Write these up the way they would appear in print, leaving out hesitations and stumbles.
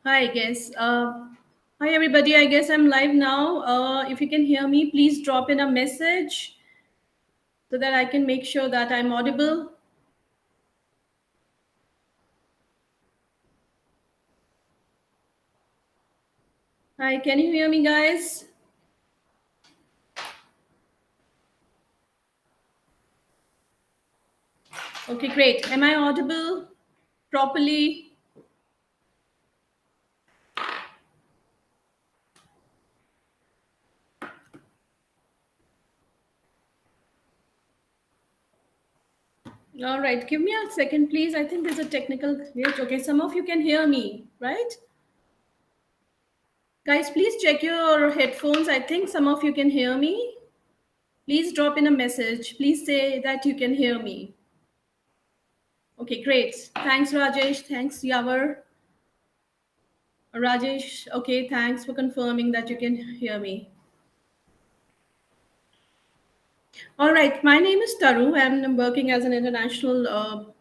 Hi, I guess. Hi, everybody. I guess I'm live now. If you can hear me, please drop in a message so that I can make sure that I'm audible. Hi, can you hear me, guys? Okay, great. Am I audible properly? All right, give me a second, please. I think there's a technical glitch. Okay, some of you can hear me, right? Guys, please check your headphones. I think some of you can hear me. Please drop in a message. Please say that you can hear me. Okay, great. Thanks, Rajesh. Thanks, Yavar. Rajesh, okay, thanks for confirming that you can hear me. All right, my name is Taru, and I'm working as an international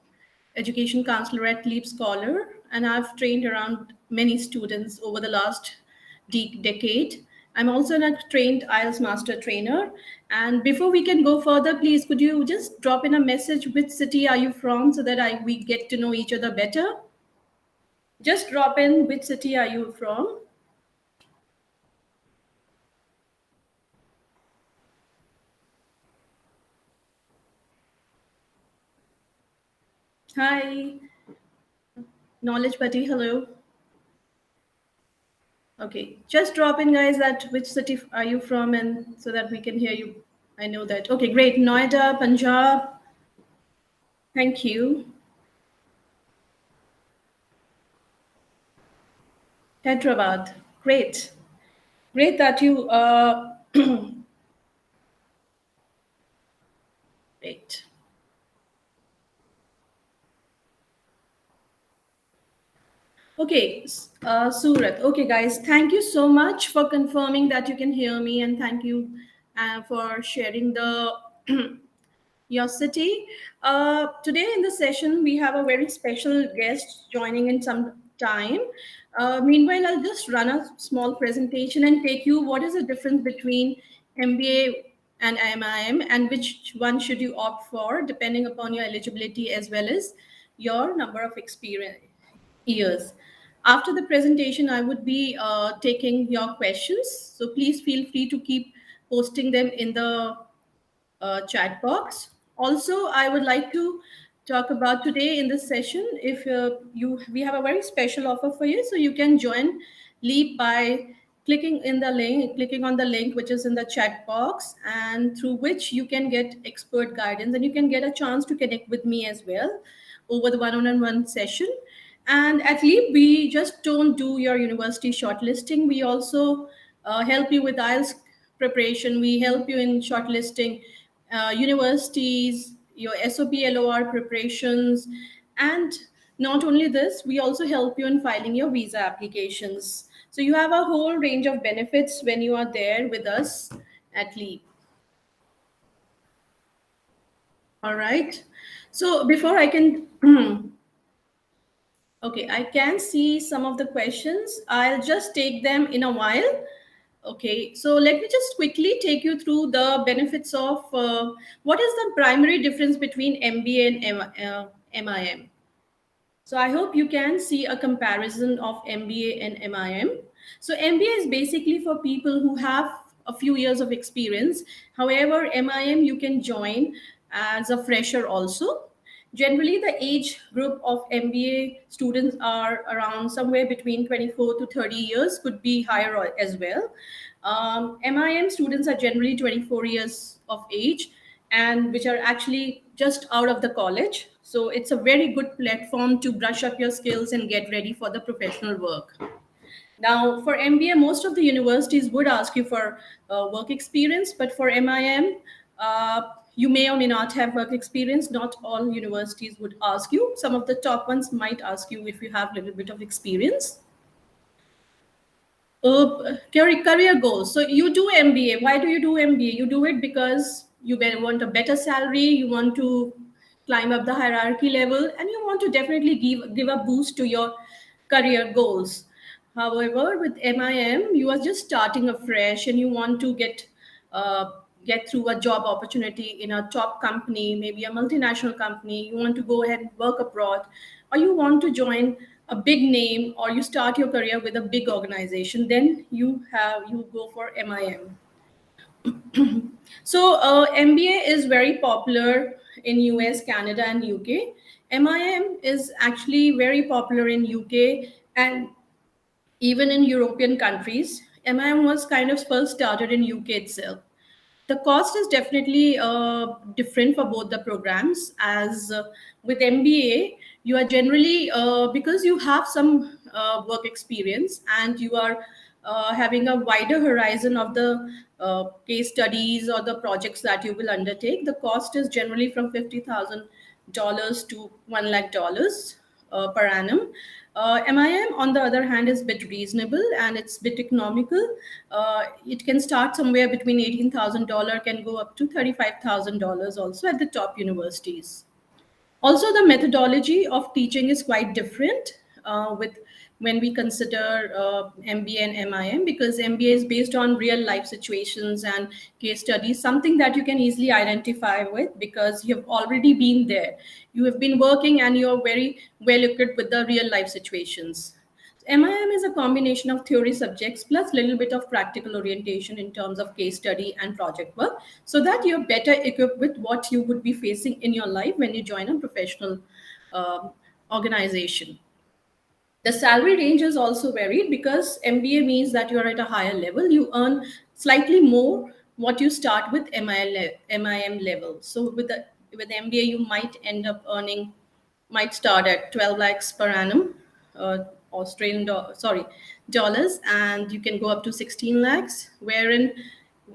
education counselor at LeapScholar, and I've trained around many students over the last decade. I'm also a trained IELTS master trainer. And before we can go further, please could you just drop in a message which city are you from so that we get to know each other better? Just drop in which city are you from? Hi, Knowledge Buddy, hello. Okay, just drop in, guys, that which city are you from, and so that we can hear you. I know that. Okay, great. Noida, Punjab. Thank you. Hyderabad. Great. Great that you. Great. Okay, Surat. Okay, guys, thank you so much for confirming that you can hear me, and thank you for sharing the your city. Today in the session, we have a very special guest joining in some time. Meanwhile, I'll just run a small presentation and take you what is the difference between MBA and MIM and which one should you opt for depending upon your eligibility as well as your number of experience years. After the presentation, I would be taking your questions. So please feel free to keep posting them in the chat box. Also, I would like to talk about today in this session. If we have a very special offer for you, so you can join Leap by clicking on the link which is in the chat box, and through which you can get expert guidance and you can get a chance to connect with me as well over the one-on-one session. And at Leap, we just don't do your university shortlisting. We also help you with IELTS preparation. We help you in shortlisting universities, your SOP LOR preparations, and not only this, we also help you in filing your visa applications. So you have a whole range of benefits when you are there with us at Leap. All right. So before I can okay, I can see some of the questions. I'll just take them in a while. Okay, so let me just quickly take you through the benefits of what is the primary difference between MBA and MIM. So I hope you can see a comparison of MBA and MIM. So MBA is basically for people who have a few years of experience. However, MIM you can join as a fresher also. Generally, the age group of MBA students are around somewhere between 24 to 30 years, could be higher as well. MIM students are generally 24 years of age and which are actually just out of the college. So it's a very good platform to brush up your skills and get ready for the professional work. Now, for MBA, most of the universities would ask you for work experience, but for MIM, you may or may not have work experience. Not all universities would ask you. Some of the top ones might ask you if you have a little bit of experience. Career goals. So you do MBA. Why do you do MBA? You do it because you want a better salary, you want to climb up the hierarchy level, and you want to definitely give a boost to your career goals. However, with MIM, you are just starting afresh and you want to uh, get through a job opportunity in a top company, maybe a multinational company. You want to go ahead and work abroad, or you want to join a big name, or you start your career with a big organization. Then you go for MIM. So MBA is very popular in US, Canada, and UK. MIM is actually very popular in UK and even in European countries. MIM was kind of first started in UK itself. The cost is definitely different for both the programs. As with MBA, you are generally because you have some work experience and you are having a wider horizon of the case studies or the projects that you will undertake. The cost is generally from $50,000 to $1 lakh per annum. MIM, on the other hand, is bit reasonable and it's bit economical. It can start somewhere between $18,000, can go up to $35,000 also at the top universities. Also, the methodology of teaching is quite different with when we consider MBA and MIM, because MBA is based on real life situations and case studies, something that you can easily identify with because you have already been there. You have been working and you're very well equipped with the real life situations. MIM is a combination of theory subjects plus little bit of practical orientation in terms of case study and project work, so that you're better equipped with what you would be facing in your life when you join a professional um organization. The salary range is also varied because MBA means that you're at a higher level. You earn slightly more what you start with MIM level. So with MBA, you might end up earning might start at 12 lakhs per annum, dollars, and you can go up to 16 lakhs. Wherein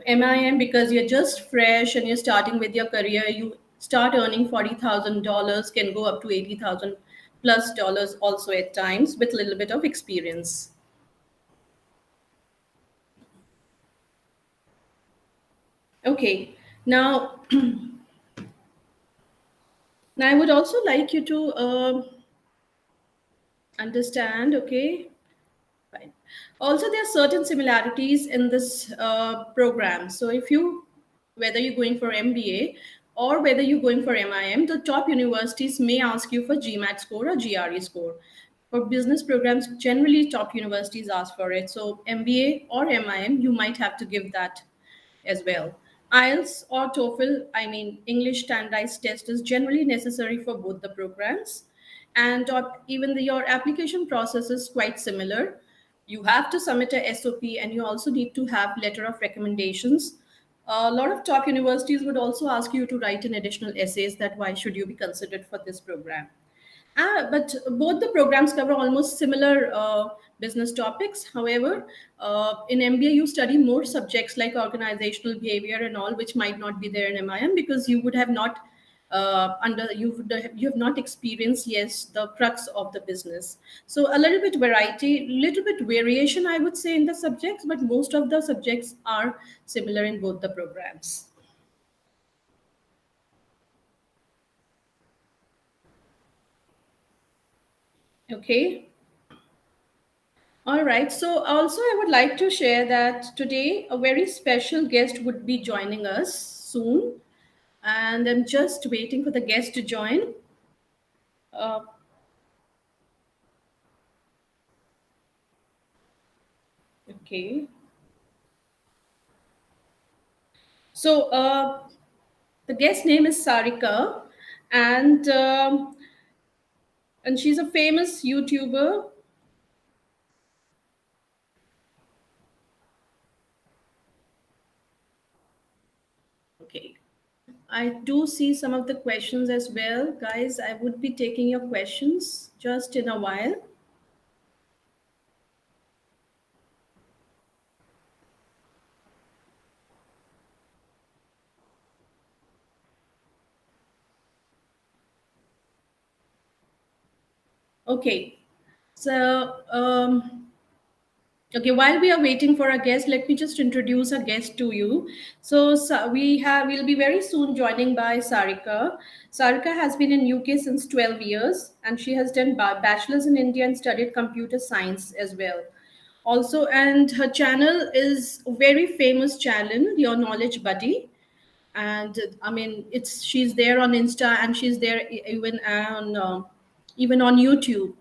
MIM, because you're just fresh and you're starting with your career, you start earning $40,000, can go up to 80,000 plus dollars also at times with a little bit of experience. Okay, now, now I would also like you to understand, okay, fine. Also, there are certain similarities in this program. So, whether you're going for MBA or whether you're going for MIM, the top universities may ask you for GMAT score or GRE score. For business programs, generally top universities ask for it. So, MBA or MIM, you might have to give that as well. IELTS or TOEFL, I mean, English standardized test is generally necessary for both the programs. And your application process is quite similar. You have to submit a SOP and you also need to have letter of recommendations. A lot of top universities would also ask you to write an additional essays that why should you be considered for this program. But both the programs cover almost similar business topics. However, in MBA, you study more subjects like organizational behavior and all, which might not be there in MIM because you would have not you have not experienced yes the crux of the business. So a little bit variety, little bit variation, I would say, in the subjects, but most of the subjects are similar in both the programs. Okay. All right. So, also, I would like to share that today a very special guest would be joining us soon. And I'm just waiting for the guest to join. Uh, okay. So, the guest name is Sarika, and and she's a famous YouTuber. Okay. I do see some of the questions as well. Guys, I would be taking your questions just in a while. Okay. So, okay, while we are waiting for our guest, let me just introduce our guest to you. We'll be very soon joining by Sarika. Sarika has been in UK since 12 years and she has done bachelor's in India and studied computer science as well. also, and her channel is a very famous channel, Your Knowledge Buddy. And I mean, it's she's there on Insta, and she's there even on YouTube,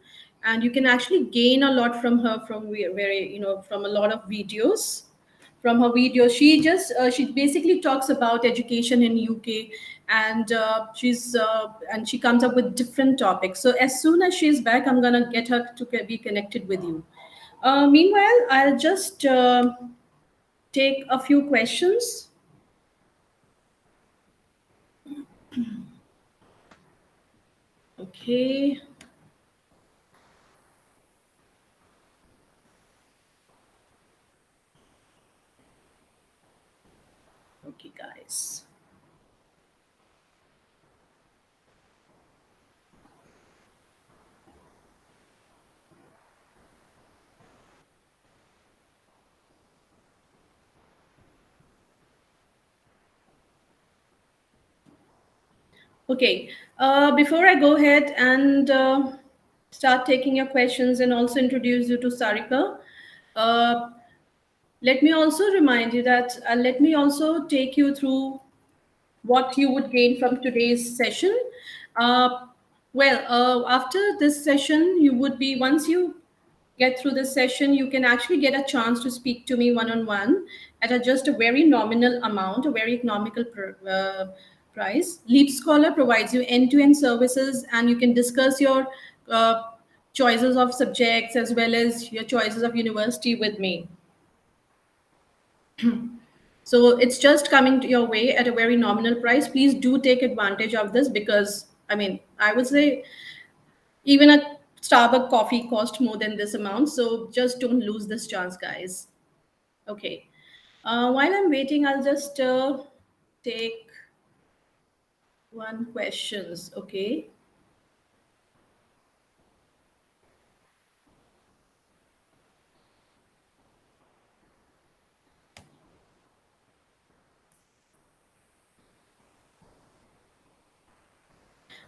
and you can actually gain a lot from her, from very, from a lot of videos. From her videos, she basically talks about education in UK, and she comes up with different topics. So as soon as she's back, I'm gonna get her to be connected with you. Meanwhile, I'll just take a few questions. Okay. Okay, guys. Okay. Before I go ahead and start taking your questions and also introduce you to Sarika, uh, let me also remind you that let me also take you through what you would gain from today's session. Uh, After this session, you would be, once you get through this session, you can actually get a chance to speak to me one on one at just a very nominal amount, a very economical price. LeapScholar provides you end to end services, and you can discuss your uh, choices of subjects as well as your choices of university with me. So it's just coming to your way at a very nominal price. Please do take advantage of this, because I mean, I would say even a Starbucks coffee cost more than this amount. So just don't lose this chance, guys. Okay. While I'm waiting, I'll just take one questions. Okay.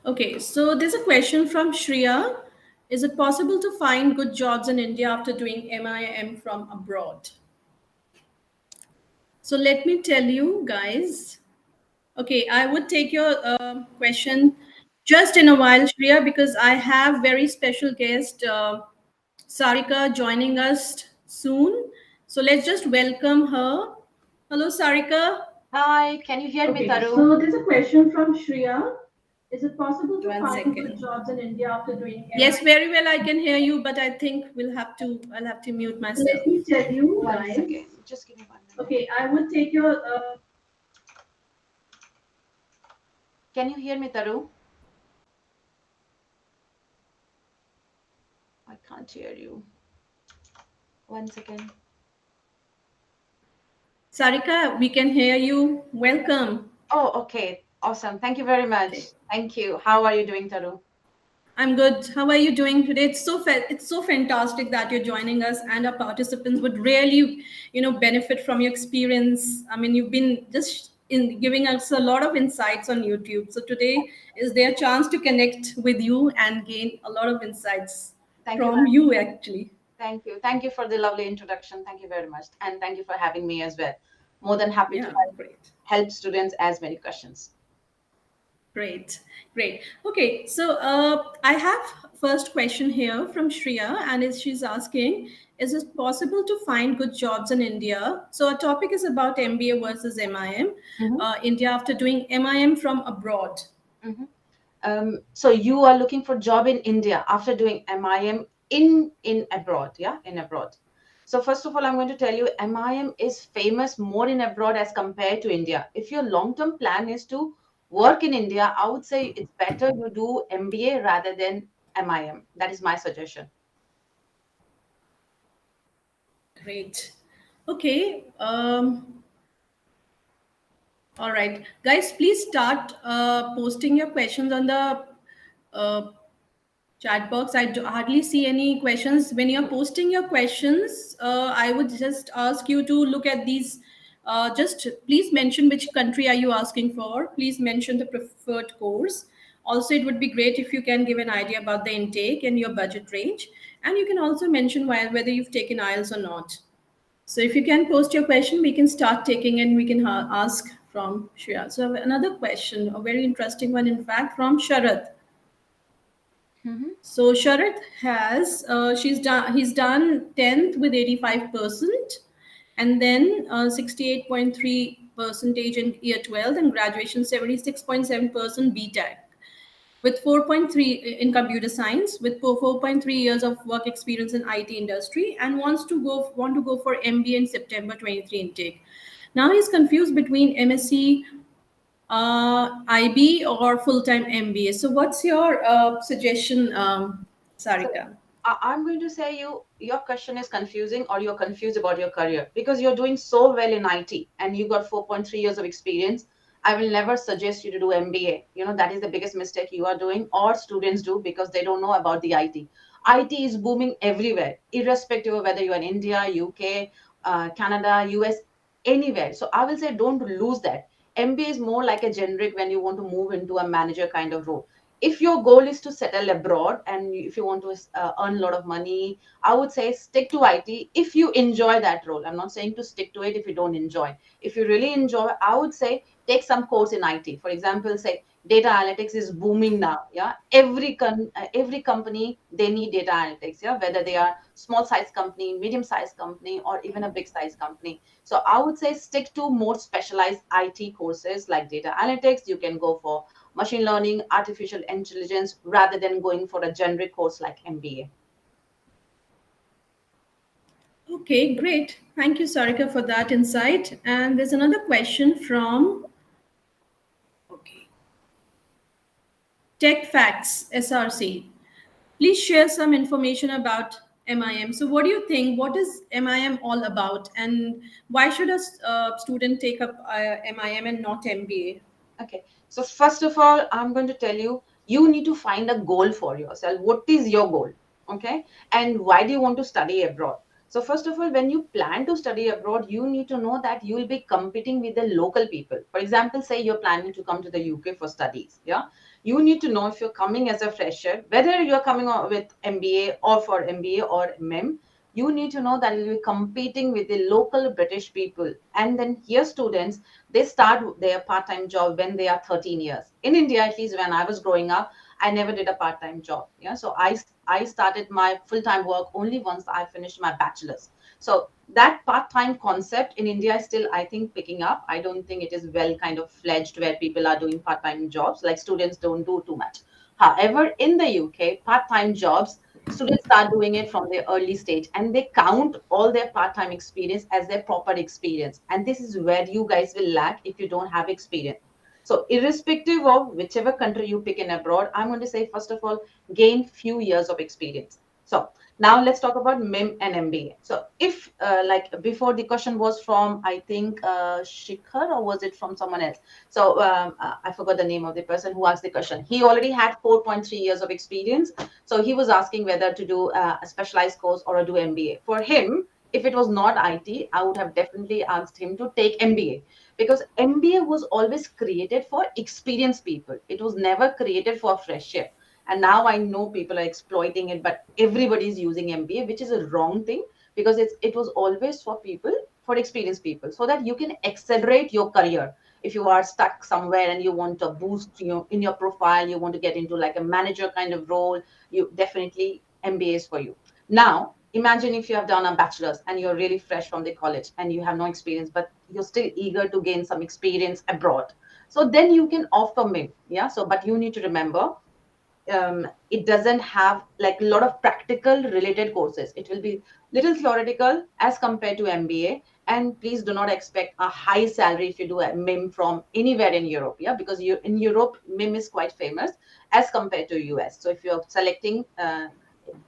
Okay. So there's a question from Shreya. Is it possible to find good jobs in India after doing MIM from abroad? So let me tell you, guys. Okay, I would take your question just in a while, Shreya, because I have very special guest, Sarika, joining us soon. So let's just welcome her. Hello, Sarika. Hi, can you hear me, Okay, Taru? so there's a question from Shreya. Is it possible to find good jobs in India after doing Yes, very well. I can hear you, but I think I'll have to mute myself. Let me tell you, One guys. second. Just give me 1 minute. Okay, I would take your Can you hear me, Taru? I can't hear you. 1 second. Sarika. We can hear you. Welcome. Oh, okay. Awesome. Thank you very much. Okay. Thank you. How are you doing, Taru? I'm good. How are you doing today? It's so fantastic that you're joining us, and our participants would really, benefit from your experience. I mean, you've been just in giving us a lot of insights on YouTube. So today is their chance to connect with you and gain a lot of insights Thank you from very you, actually. Thank you. Thank you for the lovely introduction. Thank you very much. And thank you for having me as well. More than happy to Yeah, great. help students as many questions. Great, great. Okay, so I have first question here from Shreya, and she's asking, is it possible to find good jobs in India? So our topic is about MBA versus MIM. Mhm. India after doing MIM from abroad. Mhm. So you are looking for job in India after doing MIM in abroad, yeah, in abroad. So first of all, I'm going to tell you, MIM is famous more in abroad as compared to India. If your long-term plan is to work in India, I would say it's better you do MBA rather than MIM. That is my suggestion. Great. Okay. All right, guys, please start posting your questions on the uh, chat box. Hardly see any questions. When you're posting your questions, I would just ask you to look at these. Just please mention which country are you asking for. Please mention the preferred course. Also, it would be great if you can give an idea about the intake and your budget range. And you can also mention whether you've taken IELTS or not. So if you can post your question, we can start taking and we can ask from Shreya. So I have another question, a very interesting one, in fact, from Sharath. Mm-hmm. So Sharath has he's done 10th with 85%, and then 68.3 percentage in year 12, and graduation 76.7% BTech with 4.3 in computer science, with 4.3 years of work experience in IT industry, and want to go for MBA in September 23 intake. Now he's confused between MSc, IB, or full time MBA. So what's your suggestion, So Sarika? I'm going to say your question is confusing, or you're confused about your career because you're doing so well in IT and you got 4.3 years of experience. I will never suggest you to do MBA. That is the biggest mistake you are doing, or students do, because they don't know about the IT. IT is booming everywhere, irrespective of whether you're in India, UK, Canada, US, anywhere. So I will say don't lose that. MBA is more like a generic when you want to move into a manager kind of role. If your goal is to settle abroad and if you want to earn a lot of money, I would say stick to IT if you enjoy that role. I'm not saying to stick to it if you don't enjoy. If you really enjoy, I would say take some course in IT. For example, say data analytics is booming now. Yeah, every company, they need data analytics. Yeah, whether they are small size company, medium size company, or even a big size company. So I would say stick to more specialized IT courses like data analytics. You can go for machine learning, artificial intelligence, rather than going for a generic course like MBA. Okay, great. Thank you, Sarika, for that insight. And there's another question from okay, Tech Facts SRC. Please share some information about MIM. So, what do you think? What is MIM all about, and why should a student take up MIM and not MBA? Okay. So first of all, I'm going to tell you, you need to find a goal for yourself. What is your goal? Okay. And why do you want to study abroad? So first of all, when you plan to study abroad, you need to know that you will be competing with the local people. For example, say you're planning to come to the UK for studies. Yeah. You need to know if you're coming as a fresher, whether you're coming with MBA or for MBA or MIM, you need to know that you'll be competing with the local British people. And then here students, they start their part-time job when they are 13 years. In India, at least when I was growing up, I never did a part-time job. Yeah, so I started my full-time work only once I finished my bachelor's. So that part-time concept in India is still, I think, picking up. I don't think it is well kind of fledged where people are doing part-time jobs. Like students don't do too much. However, in the UK, part-time jobs, students start doing it from their early stage and they count all their part-time experience as their proper experience. And this is where you guys will lack if you don't have experience. So irrespective of whichever country you pick in abroad, I'm going to say, first of all, gain few years of experience. So now let's talk about MIM and MBA. So if like before, the question was from, I think, Shikhar, or was it from someone else? So I forgot the name of the person who asked the question. He already had 4.3 years of experience. So he was asking whether to do a specialized course or do MBA. For him, if it was not IT, I would have definitely asked him to take MBA, because MBA was always created for experienced people. It was never created for a fresher. And now I know people are exploiting it, but everybody is using MBA, which is a wrong thing, because it was always for people, for experienced people, so that you can accelerate your career. If you are stuck somewhere and you want to boost in your profile, you want to get into like a manager kind of role, you definitely MBA is for you. Now imagine if you have done a bachelor's and you're really fresh from the college and you have no experience, but you're still eager to gain some experience abroad. So then you can offer MIM. Yeah. So, but you need to remember, it doesn't have like a lot of practical related courses. It will be little theoretical as compared to MBA. And please do not expect a high salary if you do a MIM from anywhere in Europe. Yeah, because you in Europe, MIM is quite famous as compared to US. So if you're selecting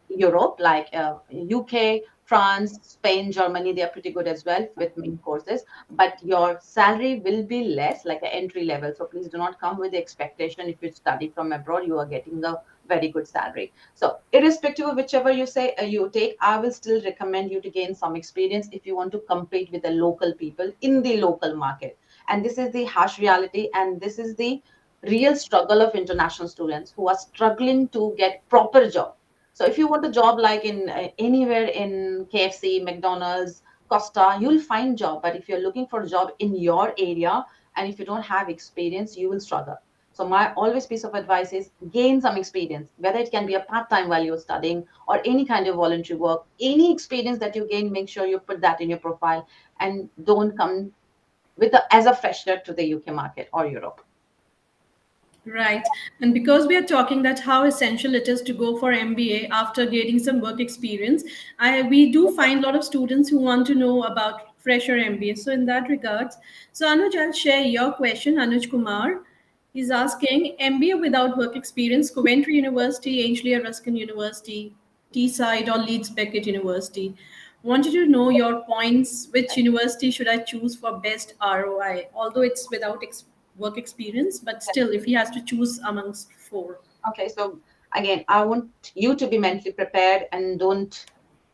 Europe, like UK, France, Spain, Germany, they are pretty good as well with MIM courses. But your salary will be less, like an entry level. So please do not come with the expectation if you study from abroad, you are getting a very good salary. So irrespective of whichever you say you take, I will still recommend you to gain some experience if you want to compete with the local people in the local market. And this is the harsh reality, and this is the real struggle of international students who are struggling to get proper job. So if you want a job like in anywhere in KFC, McDonald's, Costa, you'll find job. But if you're looking for a job in your area and if you don't have experience, you will struggle. So my always piece of advice is gain some experience, whether it can be a part-time while you're studying or any kind of voluntary work, any experience that you gain, make sure you put that in your profile and don't come as a fresher to the UK market or Europe. Right. And because we are talking that how essential it is to go for MBA after gaining some work experience, we do find a lot of students who want to know about fresher MBA. So in that regards, so Anuj, I'll share your question. Anuj Kumar is asking MBA without work experience, Coventry University, Anglia Ruskin University, Teesside or Leeds Beckett University. Wanted to know your points. Which university should I choose for best ROI? Although it's without work experience, but still, if he has to choose amongst four. Okay, so again, I want you to be mentally prepared and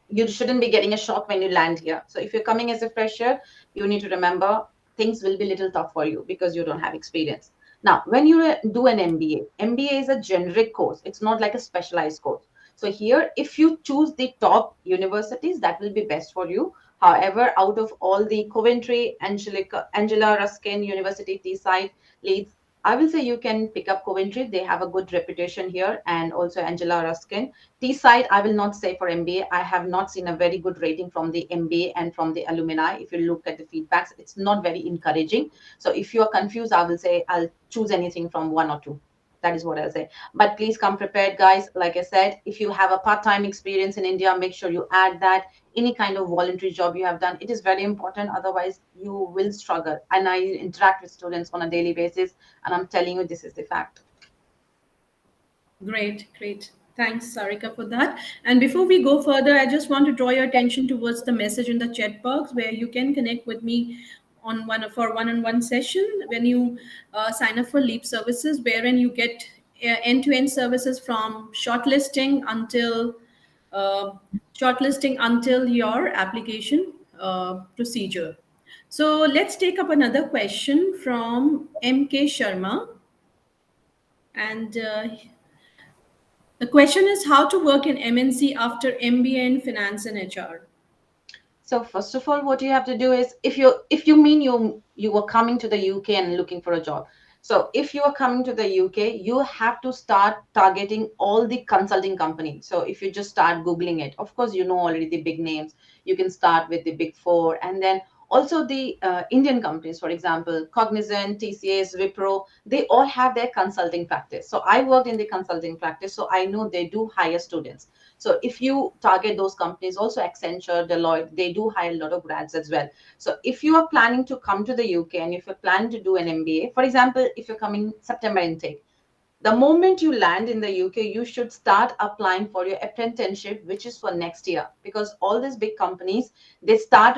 you shouldn't be getting a shock when you land here. So if you're coming as a fresher, you need to remember things will be a little tough for you because you don't have experience. Now, when you do an MBA, MBA is a generic course. It's not like a specialized course. So here, if you choose the top universities, that will be best for you. However, out of all the Coventry, Angela Ruskin University, Teesside, Leeds, I will say you can pick up Coventry. They have a good reputation here, and also Angela Ruskin. Teesside, I will not say for MBA. I have not seen a very good rating from the MBA and from the alumni. If you look at the feedbacks, it's not very encouraging. So if you are confused, I will say I'll choose anything from one or two. That is what I'll say. But please come prepared, guys. Like I said, if you have a part-time experience in India, make sure you add that. Any kind of voluntary job you have done, it is very important. Otherwise, you will struggle. And I interact with students on a daily basis, and I'm telling you, this is the fact. Great, great. Thanks, Sarika, for that. And before we go further, I just want to draw your attention towards the message in the chat box where you can connect with me on one-on-one session when you sign up for Leap services, wherein you get end-to-end services from uh, shortlisting until your application procedure. So let's take up another question from MK Sharma, and the question is how to work in MNC after MBA in finance and HR. So first of all, what you have to do is if you mean you were coming to the UK and looking for a job. So if you are coming to the UK, you have to start targeting all the consulting companies. So if you just start Googling it, of course, you know already the big names. You can start with the big four and then also the Indian companies, for example, Cognizant, TCS, Wipro, they all have their consulting practice. So I worked in the consulting practice, so I know they do hire students. So if you target those companies, also Accenture, Deloitte, they do hire a lot of grads as well. So if you are planning to come to the UK and if you're planning to do an MBA, for example, if you're coming September intake, the moment you land in the UK, you should start applying for your apprenticeship, which is for next year, because all these big companies they start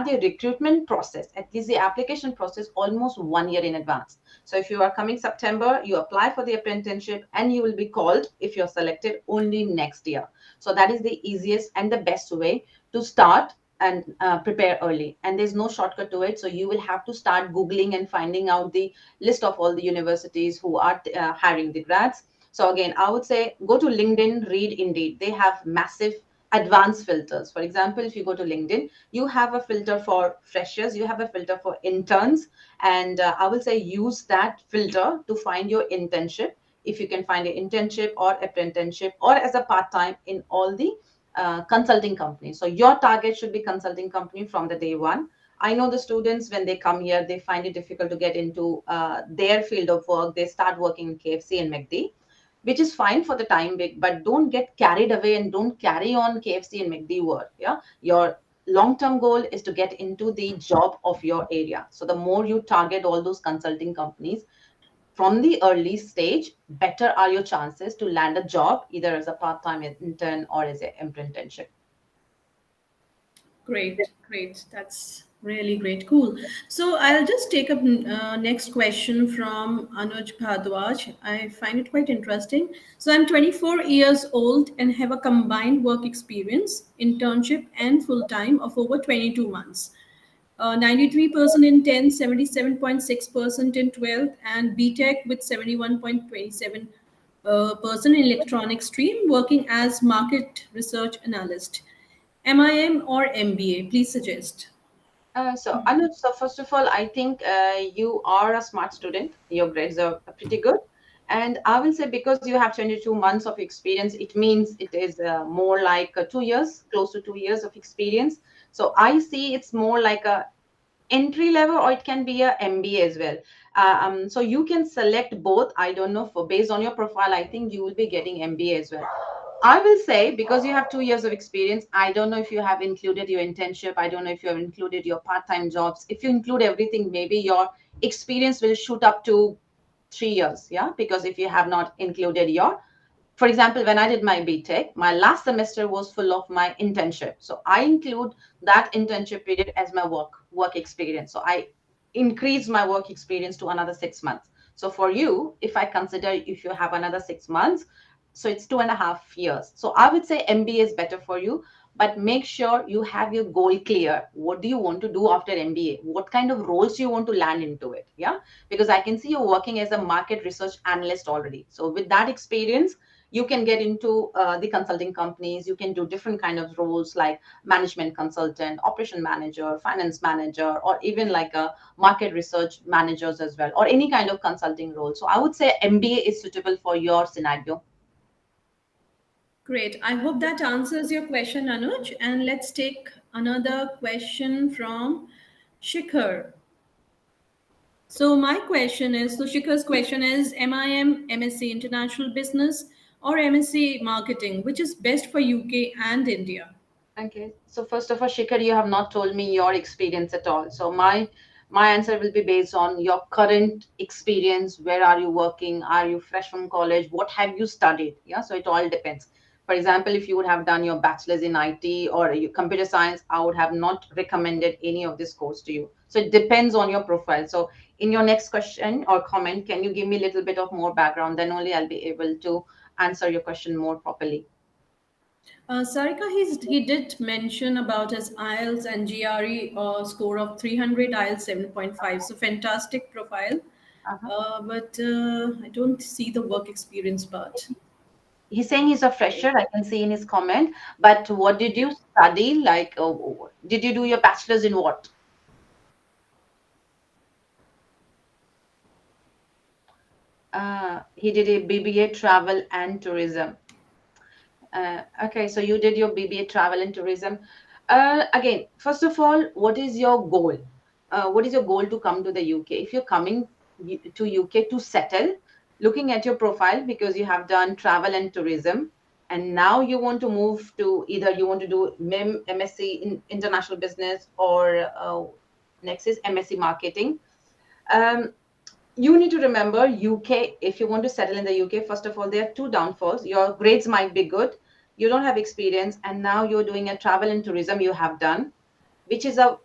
their recruitment process, at least the application process, almost 1 year in advance. So if you are coming September, you apply for the apprenticeship, and you will be called if you're selected only next year. So that is the easiest and the best way to start and prepare early. And there's no shortcut to it. So you will have to start Googling and finding out the list of all the universities who are hiring the grads. So again, I would say go to LinkedIn, read Indeed. They have massive advanced filters. For example, if you go to LinkedIn, you have a filter for freshers, you have a filter for interns, and I will say use that filter to find your internship. If you can find an internship or apprenticeship or as a part-time in all the consulting companies. So your target should be consulting company from the day one. I know the students, when they come here, they find it difficult to get into their field of work. They start working in KFC and McD, which is fine for the time being, but don't get carried away and don't carry on KFC and McD work. Yeah, your long-term goal is to get into the job of your area. So the more you target all those consulting companies from the early stage, better are your chances to land a job either as a part-time intern or as an apprenticeship. Great, great. That's really great. Cool. So I'll just take up next question from Anuj Bhardwaj. I find it quite interesting. So I'm 24 years old and have a combined work experience, internship, and full time of over 22 months. 93% in 10th, 77.6% in 12th, and BTech with 71.27% percent in electronic stream, working as market research analyst. MIM or MBA? Please suggest. So Anuj, so first of all, I think you are a smart student. Your grades are pretty good. And I will say because you have 22 months of experience, it means it is more like 2 years, close to 2 years of experience. So I see it's more like a entry level, or it can be a MBA as well. So you can select both. I don't know, for based on your profile, I think you will be getting MBA as well. I will say, because you have 2 years of experience, I don't know if you have included your internship. I don't know if you have included your part-time jobs. If you include everything, maybe your experience will shoot up to 3 years. Yeah, because if you have not included your, for example, when I did my BTech, my last semester was full of my internship. So I include that internship period as my work experience. So I increased my work experience to another 6 months. So for you, if I consider if you have another 6 months, so it's 2.5 years. So I would say MBA is better for you, but make sure you have your goal clear. What do you want to do after MBA? What kind of roles you want to land into it? Yeah, because I can see you're working as a market research analyst already. So with that experience, you can get into the consulting companies. You can do different kind of roles like management consultant, operation manager, finance manager, or even like a market research managers as well, or any kind of consulting role. So I would say MBA is suitable for your scenario. Great. I hope that answers your question, Anuj. And let's take another question from Shikhar. So Shikhar's question is, MIM, MSc International Business or MSc Marketing, which is best for UK and India? Okay. So first of all, Shikhar, you have not told me your experience at all. So my answer will be based on your current experience. Where are you working? Are you fresh from college? What have you studied? Yeah. So it all depends. For example, if you would have done your bachelor's in IT or your computer science, I would have not recommended any of this course to you. So it depends on your profile. So in your next question or comment, can you give me a little bit of more background? Then only I'll be able to answer your question more properly. Sarika, he did mention about his IELTS and GRE score of 300, IELTS 7.5. So fantastic profile. Uh-huh. But I don't see the work experience part. He's saying he's a fresher. I can see in his comment. But what did you study? Like, did you do your bachelor's in what? He did a BBA travel and tourism. Okay, so you did your BBA travel and tourism. Again, first of all, what is your goal? What is your goal to come to the UK? If you're coming to UK to settle, looking at your profile, because you have done travel and tourism, and now you want to move to, either you want to do MIM, MSc in International Business, or next is MSc Marketing. Um, you need to remember UK. If you want to settle in the UK, first of all, there are two downfalls. Your grades might be good, you don't have experience, and now you're doing a travel and tourism you have done, which is a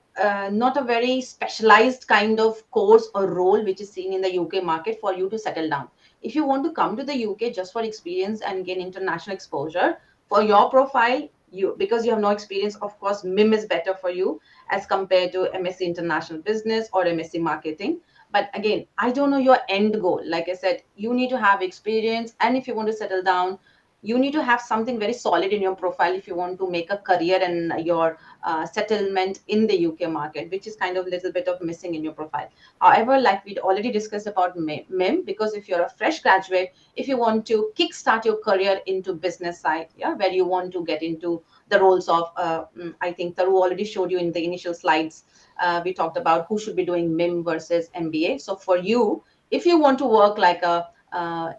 not a very specialized kind of course or role which is seen in the UK market for you to settle down. If you want to come to the UK just for experience and gain international exposure, for your profile, you, because you have no experience, of course MIM is better for you as compared to MSc International Business or MSc Marketing. But again, I don't know your end goal. Like I said, you need to have experience, and if you want to settle down, you need to have something very solid in your profile if you want to make a career in your settlement in the UK market, which is kind of a little bit of missing in your profile. However, like we'd already discussed about MIM, because if you're a fresh graduate, if you want to kickstart your career into business side, yeah, where you want to get into the roles of, I think Taru already showed you in the initial slides. We talked about who should be doing MIM versus MBA. So for you, if you want to work like a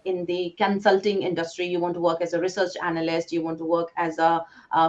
in the consulting industry, you want to work as a research analyst, you want to work as a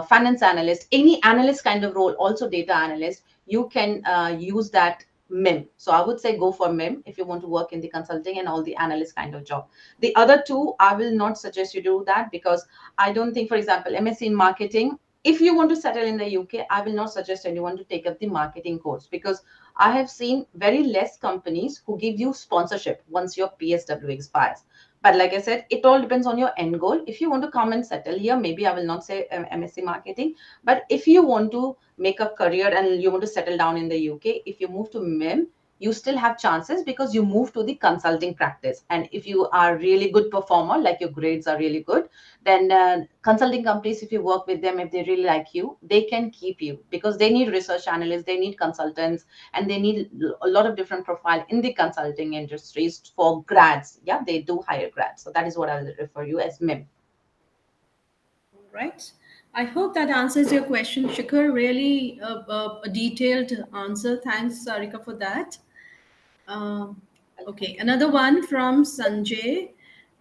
finance analyst, any analyst kind of role, also data analyst, you can use that MIM. So I would say go for MIM if you want to work in the consulting and all the analyst kind of job. The other two, I will not suggest you do that, because I don't think, for example, MSc in marketing, if you want to settle in the UK, I will not suggest anyone to take up the marketing course, because I have seen very less companies who give you sponsorship once your PSW expires. But like I said, it all depends on your end goal. If you want to come and settle here, maybe I will not say MSc marketing, but if you want to make a career and you want to settle down in the UK, if you move to MIM, you still have chances because you move to the consulting practice. And if you are really good performer, like your grades are really good, then consulting companies, if you work with them, if they really like you, they can keep you because they need research analysts, they need consultants, and they need a lot of different profile in the consulting industries for grads. Yeah, they do hire grads. So that is what I will refer you as MIM. Right. I hope that answers your question, Shikhar. Really a detailed answer. Thanks, Sarika, for that. Um, okay, another one from Sanjay.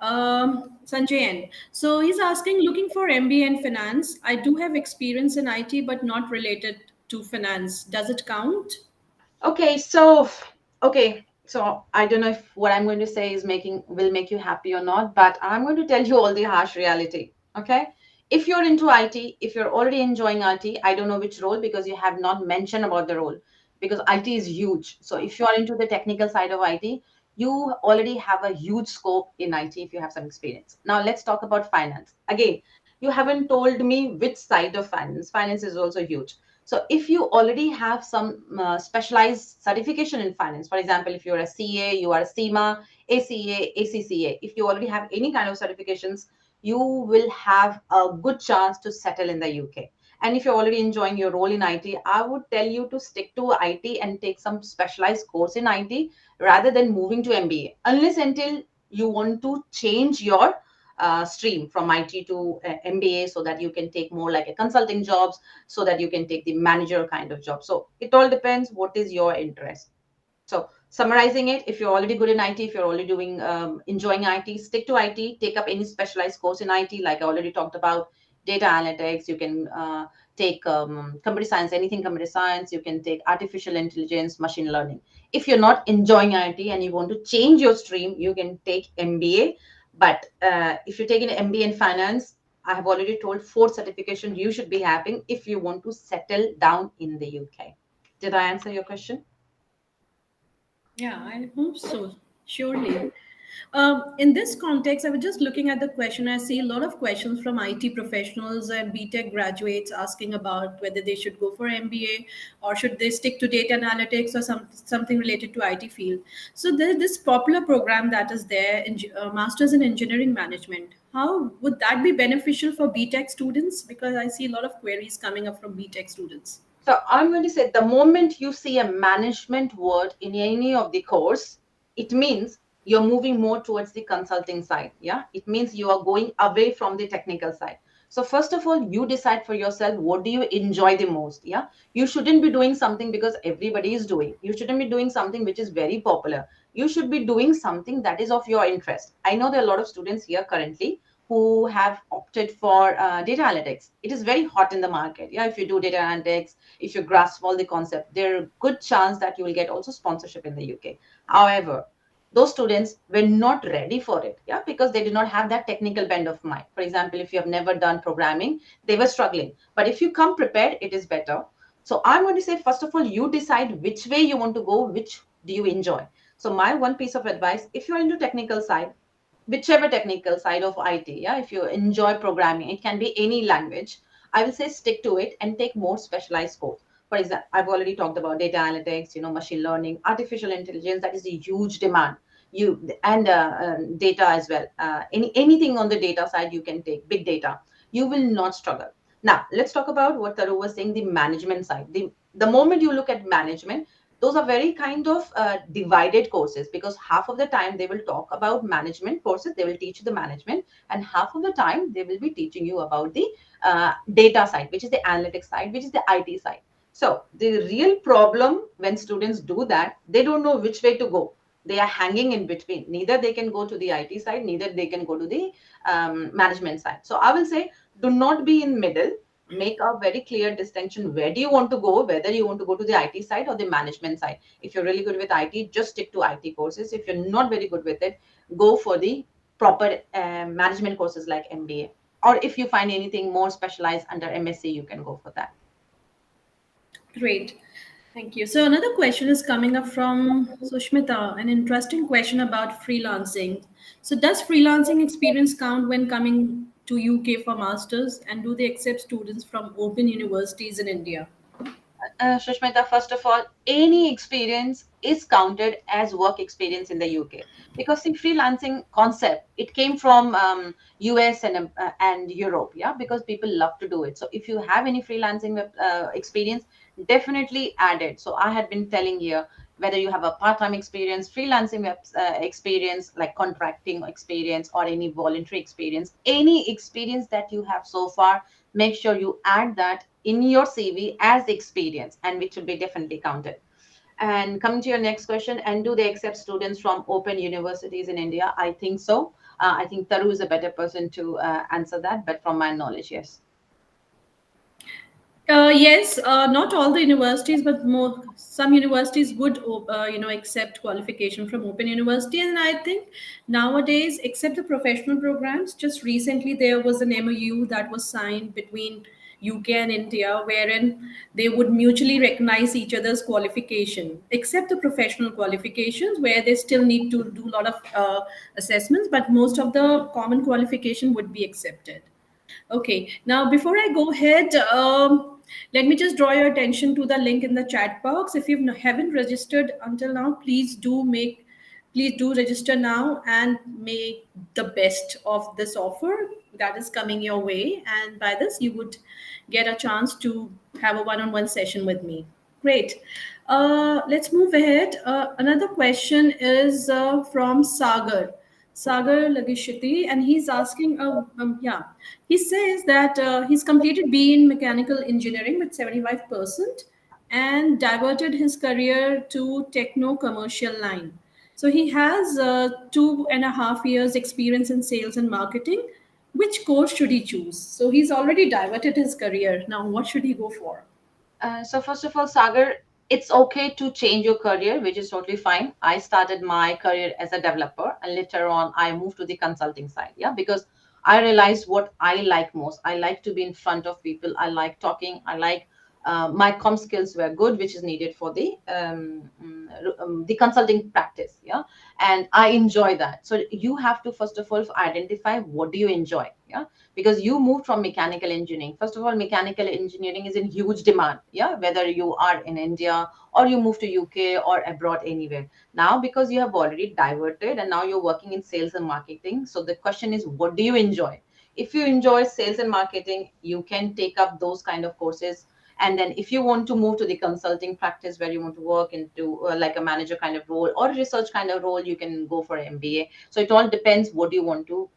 Sanjay N. So he's asking, looking for MBA in finance. I do have experience in IT, but not related to finance. Does it count? Okay, so I don't know if what I'm going to say is making will make you happy or not, but I'm going to tell you all the harsh reality. Okay, if you're into IT, if you're already enjoying IT, I don't know which role because you have not mentioned about the role because IT is huge. So if you are into the technical side of IT, you already have a huge scope in IT if you have some experience. Now let's talk about finance. Again, you haven't told me which side of finance. Finance is also huge. So if you already have some specialized certification in finance, for example, if you're a CA, you are a CIMA, ACA, ACCA, if you already have any kind of certifications, you will have a good chance to settle in the UK. And if you're already enjoying your role in IT, I would tell you to stick to IT and take some specialized course in IT rather than moving to MBA, unless until you want to change your stream from IT to MBA so that you can take more like a consulting jobs, so that you can take the manager kind of job. So it all depends what is your interest. So summarizing it, if you're already good in IT, if you're already doing enjoying IT, stick to IT. Take up any specialized course in IT, like I already talked about data analytics. You can take computer science, anything computer science. You can take artificial intelligence, machine learning. If you're not enjoying IT and you want to change your stream, you can take MBA. But if you're taking an MBA in finance, I have already told 4 certifications you should be having if you want to settle down in the UK. Did I answer your question? Yeah, I hope so. Surely. In this context, I was just looking at the question. I see a lot of questions from IT professionals and BTech graduates asking about whether they should go for MBA or should they stick to data analytics or something related to IT field. So there's this popular program that is there, Masters in Engineering Management. How would that be beneficial for BTech students? Because I see a lot of queries coming up from BTech students. So I'm going to say the moment you see a management word in any of the course, it means you're moving more towards the consulting side. Yeah. It means you are going away from the technical side. So first of all, you decide for yourself, what do you enjoy the most? Yeah. You shouldn't be doing something because everybody is doing. You shouldn't be doing something which is very popular. You should be doing something that is of your interest. I know there are a lot of students here currently who have opted for data analytics. It is very hot in the market. Yeah. If you do data analytics, if you grasp all the concept, there are good chance that you will get also sponsorship in the UK. However, those students were not ready for it, yeah, because they did not have that technical bend of mind. For example, if you have never done programming, they were struggling. But if you come prepared, it is better. So I'm going to say, first of all, you decide which way you want to go, which do you enjoy. So my one piece of advice, if you're into technical side, whichever technical side of IT, yeah, if you enjoy programming, it can be any language. I will say stick to it and take more specialized course. For example, I've already talked about data analytics, machine learning, artificial intelligence. That is a huge demand. Data as well. Anything on the data side you can take. Big data, you will not struggle. Now let's talk about what Taru was saying. The management side. The moment you look at management, those are very kind of divided courses because half of the time they will talk about management courses, they will teach you the management, and half of the time they will be teaching you about the data side, which is the analytics side, which is the IT side. So the real problem when students do that, they don't know which way to go. They are hanging in between. Neither they can go to the IT side, neither they can go to the management side. So I will say, do not be in middle. Make a very clear distinction. Where do you want to go? Whether you want to go to the IT side or the management side. If you're really good with IT, just stick to IT courses. If you're not very good with it, go for the proper management courses like MBA. Or if you find anything more specialized under MSc, you can go for that. Great. Thank you. So another question is coming up from Sushmita, an interesting question about freelancing. So does freelancing experience count when coming to UK for masters, and do they accept students from open universities in India? Shushmita, first of all, any experience is counted as work experience in the UK, because the freelancing concept, it came from US and Europe, yeah, because people love to do it. So if you have any freelancing experience, definitely add it. So I had been telling here, whether you have a part-time experience, freelancing experience like contracting experience, or any voluntary experience, any experience that you have so far, make sure you add that in your CV as experience, and which will be definitely counted. And coming to your next question, and do they accept students from open universities in India? I think so. I think Taru is a better person to answer that, but from my knowledge, yes. Yes, not all the universities, but more some universities would, accept qualification from Open University, and I think nowadays, except the professional programs, just recently there was an MOU that was signed between UK and India, wherein they would mutually recognize each other's qualification, except the professional qualifications, where they still need to do a lot of assessments, but most of the common qualification would be accepted. Okay, now before I go ahead, let me just draw your attention to the link in the chat box. If you haven't registered until now, please do register now and make the best of this offer that is coming your way. And by this, you would get a chance to have a one-on-one session with me. Great. Let's move ahead. Another question is from Sagar. Sagar Lagishiti, and he's asking, he says that he's completed B in mechanical engineering with 75% and diverted his career to techno commercial line. So he has 2.5 years experience in sales and marketing. Which course should he choose? So he's already diverted his career. Now, what should he go for? So first of all, Sagar, it's okay to change your career, which is totally fine. I started my career as a developer, and later on I moved to the consulting side. Yeah, because I realized what I like most. I like to be in front of people. I like talking. I like my com skills were good, which is needed for the consulting practice. Yeah, and I enjoy that. So you have to first of all identify what do you enjoy. Yeah, because you moved from mechanical engineering. First of all, mechanical engineering is in huge demand, yeah, whether you are in India or you move to UK or abroad, anywhere. Now, because you have already diverted and now you're working in sales and marketing, so the question is, what do you enjoy? If you enjoy sales and marketing, you can take up those kind of courses. And then if you want to move to the consulting practice where you want to work into like a manager kind of role or research kind of role, you can go for MBA. So it all depends what you want to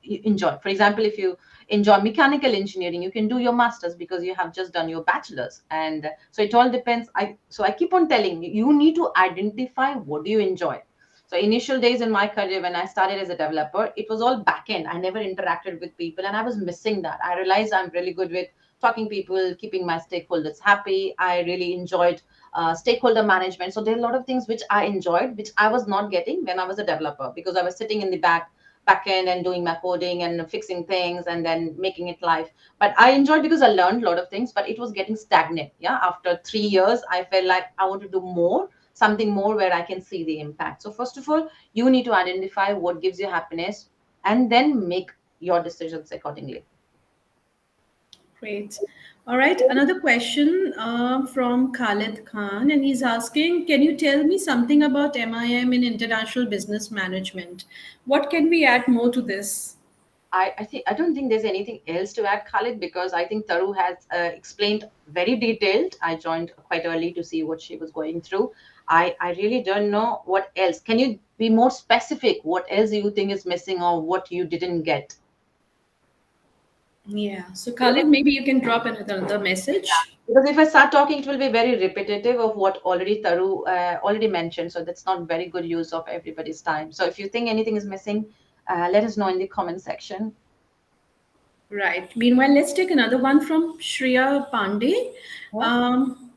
enjoy. For example, if you enjoy mechanical engineering, you can do your masters because you have just done your bachelor's. And so it all depends. I keep on telling you, you need to identify what do you enjoy. So initial days in my career, when I started as a developer, it was all back end. I never interacted with people, and I was missing that. I realized I'm really good with talking people, keeping my stakeholders happy. I really enjoyed stakeholder management. So there are a lot of things which I enjoyed, which I was not getting when I was a developer, because I was sitting in the back end and doing my coding and fixing things and then making it live. But I enjoyed because I learned a lot of things, but it was getting stagnant. Yeah, after 3 years, I felt like I want to do more, something more where I can see the impact. So first of all, you need to identify what gives you happiness and then make your decisions accordingly. Great. All right. Another question from Khalid Khan, and he's asking, can you tell me something about MIM in international business management? What can we add more to this? I don't think there's anything else to add, Khalid, because I think Taru has explained very detailed. I joined quite early to see what she was going through. I really don't know what else. Can you be more specific? What else you think is missing or what you didn't get? Yeah. So, Khalid, maybe you can drop another message. Because if I start talking, it will be very repetitive of what already Taru already mentioned. So that's not very good use of everybody's time. So if you think anything is missing, let us know in the comment section. Right. Meanwhile, let's take another one from Shreya Pandey. Yeah. Um,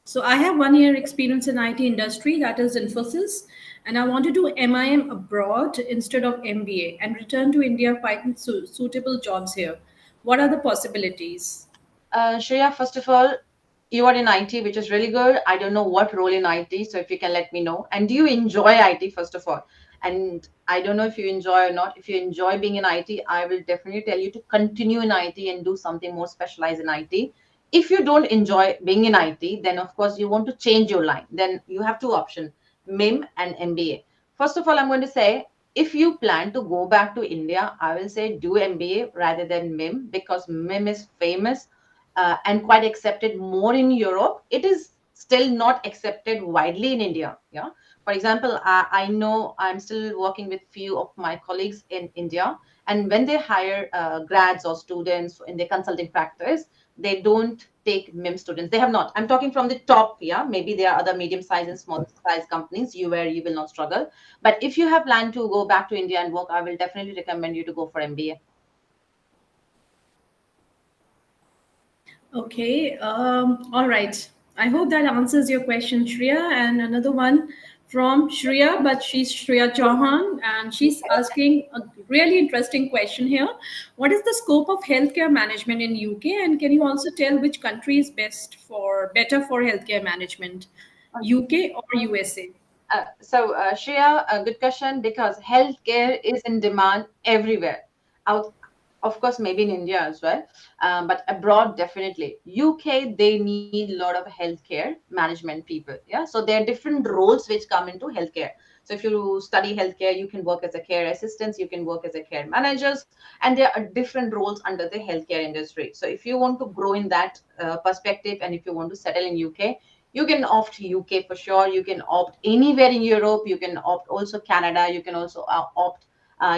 so I have 1 year experience in IT industry, that is Infosys, and I want to do MIM abroad instead of MBA and return to India finding suitable jobs here. What are the possibilities? Shreya, first of all, you are in IT, which is really good. I don't know what role in IT, so if you can let me know. And do you enjoy IT, first of all? And I don't know if you enjoy or not. If you enjoy being in IT, I will definitely tell you to continue in IT and do something more specialized in IT. If you don't enjoy being in IT, then of course you want to change your line. Then you have two options, MIM and MBA. First of all, I'm going to say, if you plan to go back to India, I will say do MBA rather than MIM, because MIM is famous and quite accepted more in Europe. It is still not accepted widely in India. Yeah. For example, I know I'm still working with few of my colleagues in India, and when they hire grads or students in their consulting practice, they don't take MIM students. They have not. I'm talking from the top. Yeah, maybe there are other medium-sized and small-sized companies where you will not struggle. But if you have planned to go back to India and work, I will definitely recommend you to go for MBA. Okay, all right. I hope that answers your question, Shreya. And another one from Shreya, but she's Shreya Chauhan, and she's asking a really interesting question here. What is the scope of healthcare management in UK? And can you also tell which country is better for healthcare management, UK or USA? Shreya, a good question, because healthcare is in demand everywhere. Out, of course, maybe in India as well, but abroad definitely. UK, they need a lot of healthcare management people. Yeah, so there are different roles which come into healthcare. So if you study healthcare, you can work as a care assistant, you can work as a care managers, and there are different roles under the healthcare industry. So if you want to grow in that perspective, and if you want to settle in UK, you can opt UK for sure. You can opt anywhere in Europe. You can opt also Canada. You can also opt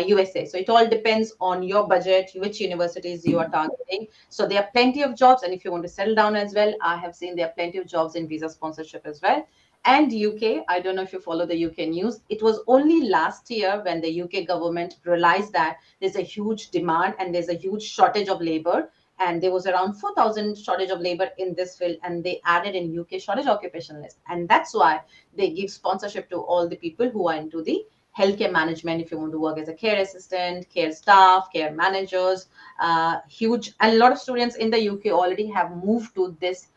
USA. So it all depends on your budget, which universities you are targeting. So there are plenty of jobs. And if you want to settle down as well, I have seen there are plenty of jobs in visa sponsorship as well. And UK, I don't know if you follow the UK news. It was only last year when the UK government realized that there's a huge demand and there's a huge shortage of labor, and there was around 4,000 shortage of labor in this field, and they added in UK shortage occupation list, and that's why they give sponsorship to all the people who are into the healthcare management. If you want to work as a care assistant, care staff, care managers, huge, and a lot of students in the UK already have moved to this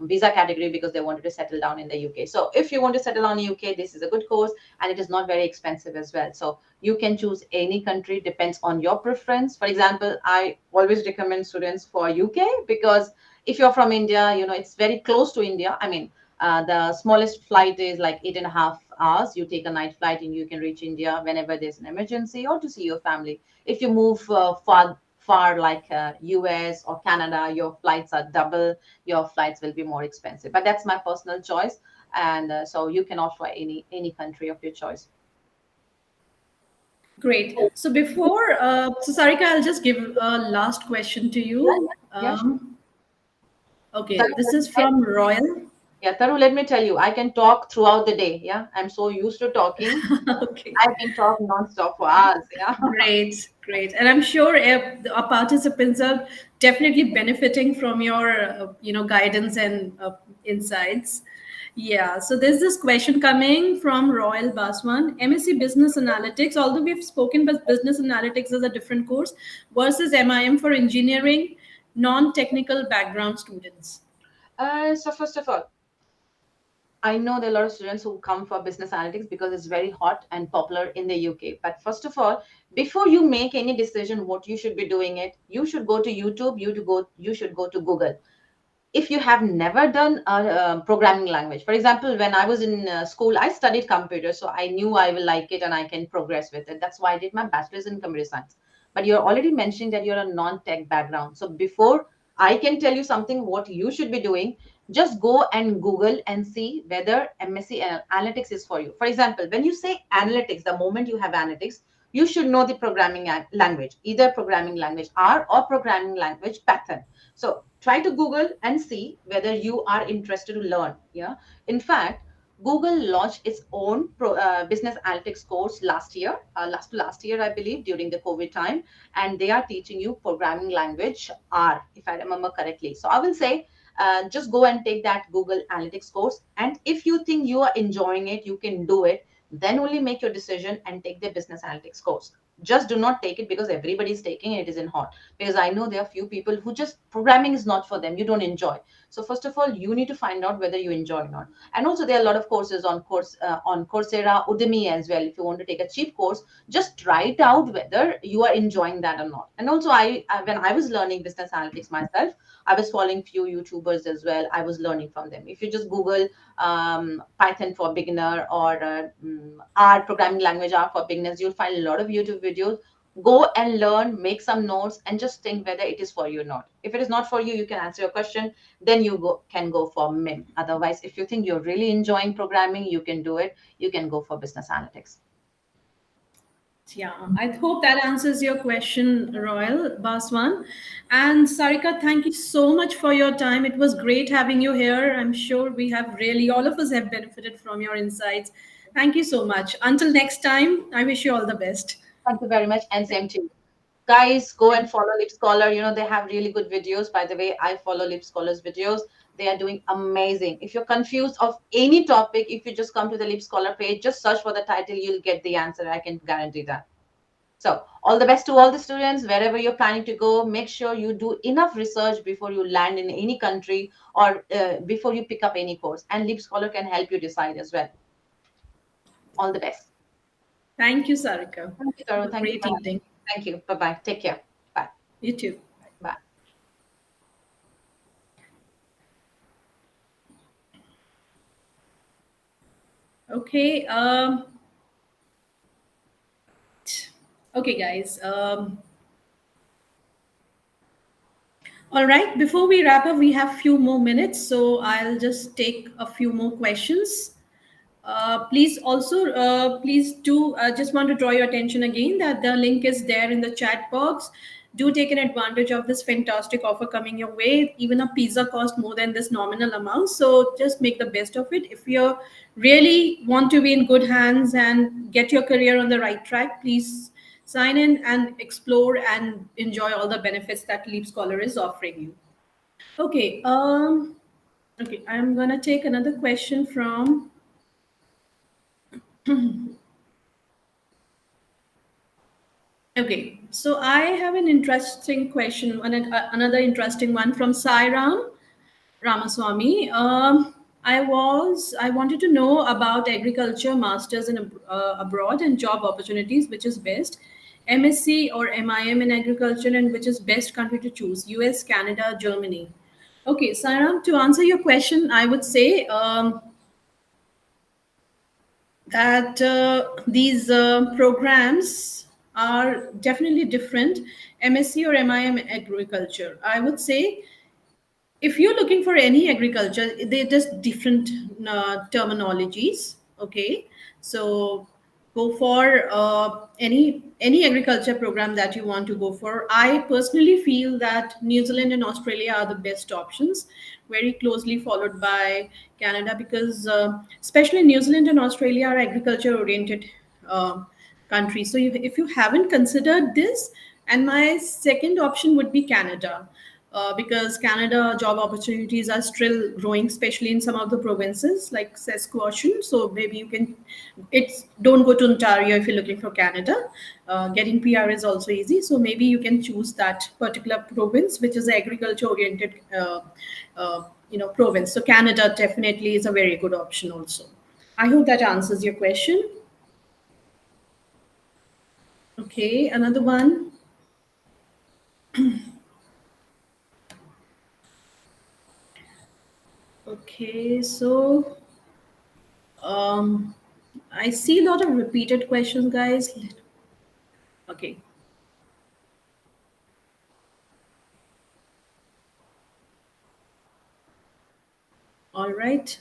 visa category because they wanted to settle down in the UK. So if you want to settle on UK, this is a good course, and it is not very expensive as well. So you can choose any country, depends on your preference. For example, I always recommend students for UK because if you're from India, it's very close to India. I mean, the smallest flight is like 8.5 hours. You take a night flight and you can reach India whenever there's an emergency or to see your family. If you move far like US or Canada, your flights are double. Your flights will be more expensive. But that's my personal choice, and so you can opt for any country of your choice. Great. So Sarika, I'll just give a last question to you. Yeah, sure. Okay, Taru, this is from Royal. yeah, Taru, let me tell you, I can talk throughout the day. Yeah, I'm so used to talking. Okay. I can talk non-stop for hours. Yeah. Great, great. And I'm sure our participants are definitely benefiting from your, guidance and insights. Yeah. So there's this question coming from Royal Baswan. MSc Business Analytics, although we've spoken, but Business Analytics is a different course versus MIM for engineering, non-technical background students. So first of all, I know there are a lot of students who come for business analytics because it's very hot and popular in the UK. But first of all, before you make any decision what you should be doing it, you should go to YouTube. You should go to Google. If you have never done a, programming language, for example, when I was in school, I studied computer, so I knew I will like it and I can progress with it. That's why I did my bachelor's in computer science. But you're already mentioning that you're a non-tech background, so before I can tell you something what you should be doing, just go and Google and see whether MSc analytics is for you. For example, when you say analytics, the moment you have analytics, you should know the programming language, either programming language R or programming language Python. So try to Google and see whether you are interested to learn. Yeah. In fact, Google launched its own business analytics course last year, last year, I believe, during the COVID time, and they are teaching you programming language R, if I remember correctly. So I will say, just go and take that Google Analytics course, and if you think you are enjoying it, you can do it. Then only make your decision and take the business analytics course. Just do not take it because everybody is taking it. It is in hot, because I know there are few people who just programming is not for them. You don't enjoy. So first of all, you need to find out whether you enjoy or not. And also there are a lot of courses on Coursera, Udemy as well. If you want to take a cheap course, just try it out whether you are enjoying that or not. And also when I was learning business analytics myself, I was following few YouTubers as well. I was learning from them. If you just Google Python for beginner or R programming language R for beginners, you'll find a lot of YouTube videos. Go and learn, make some notes, and just think whether it is for you or not. If it is not for you, you can answer your question. Then can go for MIM. Otherwise, if you think you're really enjoying programming, you can do it. You can go for business analytics. Yeah, I hope that answers your question, Royal Baswan. And Sarika, thank you so much for your time. It was great having you here. I'm sure we have really, all of us have benefited from your insights. Thank you so much. Until next time, I wish you all the best. Thank you very much, and same to you. Guys, go and follow LeapScholar. They have really good videos. By the way, I follow LeapScholar's videos. They are doing amazing. If you're confused of any topic, if you just come to the LeapScholar page, just search for the title, you'll get the answer. I can guarantee that. So all the best to all the students, wherever you're planning to go. Make sure you do enough research before you land in any country or before you pick up any course. And LeapScholar can help you decide as well. All the best. Thank you, Sarika. Thank you, Taru. Thank you. Great evening. Thank you. Bye-bye. Take care. Bye. You too. Bye. Okay. Okay, guys. All right. Before we wrap up, we have few more minutes, so I'll just take a few more questions. Please do just want to draw your attention again that the link is there in the chat box. Do take an advantage of this fantastic offer coming your way. Even a pizza costs more than this nominal amount, so just make the best of it. If you really want to be in good hands and get your career on the right track, please sign in and explore and enjoy all the benefits that LeapScholar is offering you. Okay. Okay, I'm gonna take another question from Okay, so I have an interesting question, another interesting one from Sairam Ramaswamy. I wanted to know about agriculture masters in abroad and job opportunities, which is best, MSc or MIM in agriculture, and which is best country to choose, US, Canada, Germany. Okay, Sairam, to answer your question, I would say that these programs are definitely different. MSc or MIM agriculture, I would say, if you're looking for any agriculture, they're just different terminologies. Okay, so go for any agriculture program that you want to go for. I personally feel that New Zealand and Australia are the best options, very closely followed by Canada, because especially New Zealand and Australia are agriculture oriented countries. So if you haven't considered this, and my second option would be Canada, because Canada job opportunities are still growing, especially in some of the provinces like Saskatchewan. So maybe you can, it's don't go to Ontario if you're looking for Canada. Getting PR is also easy. So maybe you can choose that particular province, which is agriculture oriented, province. So Canada definitely is a very good option also. I hope that answers your question. Okay, another one. Okay, so I see a lot of repeated questions, guys. Okay. All right.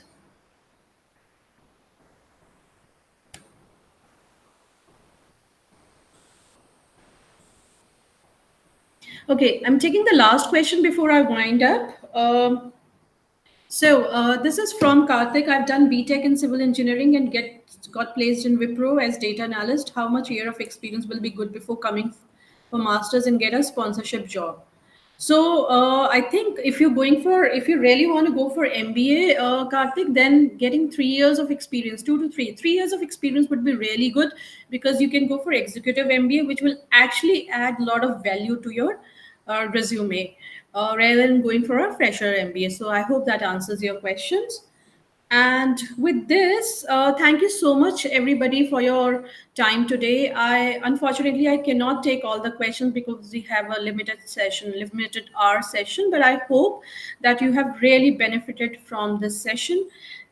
Okay, I'm taking the last question before I wind up. This is from Karthik. I've done BTech in civil engineering and got placed in Wipro as data analyst. How much year of experience will be good before coming for masters and get a sponsorship job? So I think if you really want to go for MBA, Karthik, then getting 3 years of experience, 2 to 3 years of experience would be really good, because you can go for executive MBA, which will actually add a lot of value to your resume rather than going for a fresher MBA. So I hope that answers your questions. And with this, thank you so much, everybody, for your time today. I unfortunately I cannot take all the questions because we have a limited session, limited hour session. But I hope that you have really benefited from this session,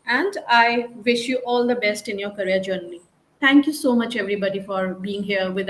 and I wish you all the best in your career journey. Thank you so much, everybody, for being here with us